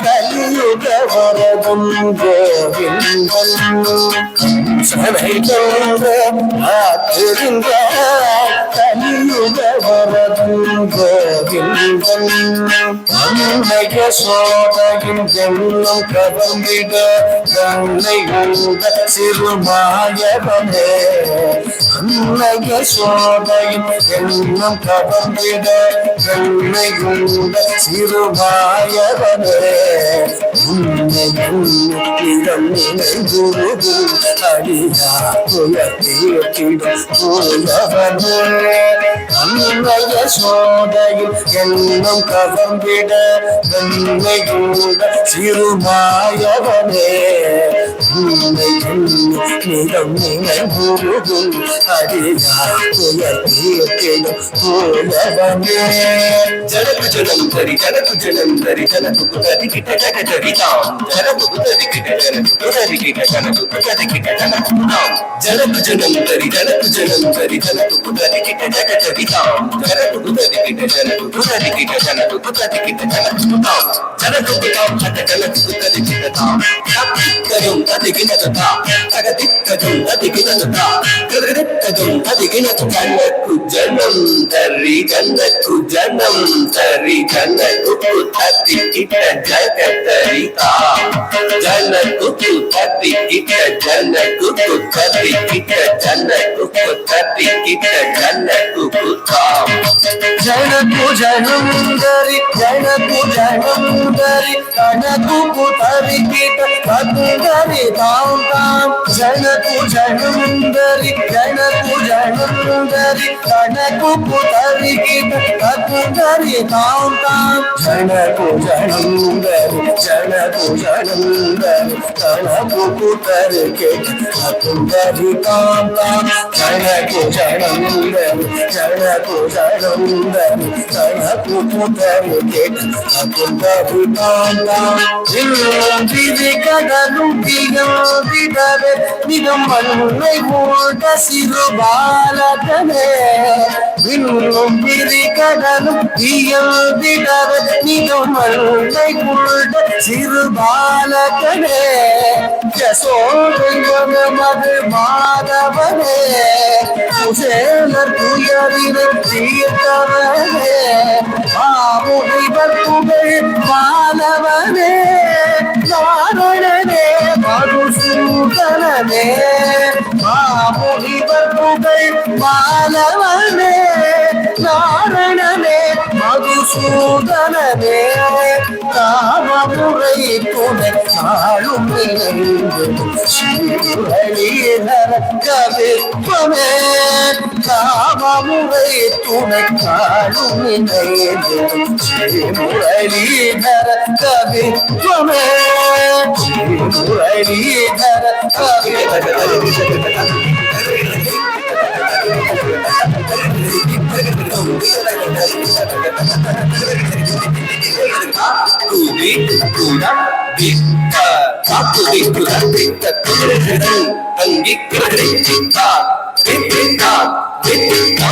கலியுக வரதம் கோவிந்தன் சனை தந்த கலியுக வரதம் கோவிந்தன் அன்னைய சோதையின் ஜென்மம் கவர்ந்திட கண்ணை உண்ட சிறுமாயவனே அன்னைய சோதையின் ஜென்மம் கவர்ந்திட கண்ணை உண்ட சிறுமாயவனே உன்னை இடம் நினைவுருது அடியா புயத்தீர்த்திடும் புலவனே அன்னைய சோதையில் என்னும் கவர்ந்திட வெண்மை கூட சிறுமாயவனே உன்னை இடம் நினைவுருது அடியா புயத்தீர்த்திடும் புலவனே ஜனக்கு ஜனம் தரி ஜனக்கு ஜனம் தரி ஜனக்கு குதரி கிட்ட ஜகதரிதாம் ஜனக்கு குதரி கிட்ட ஜனக்கு குதரி கிட்ட ஜனக்கு குதரி கிட்ட ஜனக்கு தாம் ஜனக்கு ஜனம் தரி ஜனக்கு ஜனம் தரி ஜனக்கு குதரி கிட்ட ஜகதரிதாம் ஜனக்கு குதரி கிட்ட ஜனக்கு குதரி கிட்ட ஜனக்கு குதரி கிட்ட ஜனக்கு தாம் ஜனக்கு தாம் அத ஜனக்கு குதரி கிட்ட தாம் கரும் அதிகினத தாம் ககதிக்கதும் அதிகினத தாம் ககதிக்கதும் அதிகினத ஜனக்கு ஜனம் தரி ஜனக்கு ஜனம் தரி ஜனக்கு குதரி கிட்ட ஜகதரிதாம் ஜனக்கு குதரி கிட்ட ஜனக்கு குதரி கிட்ட ஜனக்கு குதரி கிட்ட ஜனக்கு குதாம் ஜனக்கு ஜனம் தரி ஜனக்கு ஜனம் தரி ஜனக்கு குதரி கிட்ட கதரி தாம் தாம் ஜனக்கு ஜனம் தரி ஜனக்கு ஜனம் தரி ஜனக்கு குதரி கிட்ட கதரி தாம் தாம் ஜனக்கு ஜனம் தரி ஜனக்கு ஜனம் தரி ஜனக்கு குதரி கிட்ட கதரி தாம் தாம் ஜனக்கு ஜனம் தரி ஜனக்கு ஜனம் தரி ஜனக்கு குதரி கிட்ட கதரி தாம் தாம் இன்னும் திதி கடலும் திகழ்ந்திடவே மிகம் மண்ணை மூட சிறு பாலகனே இன்னும் திதி கடலும் திகழ்ந்திடவே மிகம் மண்ணை மூட சிறு பாலகனே யசோதை மது மாதவனே குசேலர் துயரினர் தீர்த்தவனே மாமுனிவர் புகழ் மாணவனே நாரணனே மதுசூதனனே மாமுனிவர் புகழ் மாணவனே நாரணனே மதுசூதனனே காமமுறை துணை நாளும் கவிப்பமே காமமுறை துணை நாளும் முரளீதர கவிப்பமே முரளீதர குதி குட வித்த குதி குட வித்த குதிரன் அங்கி குதிரை சித்தா வித்திதா வித்திதா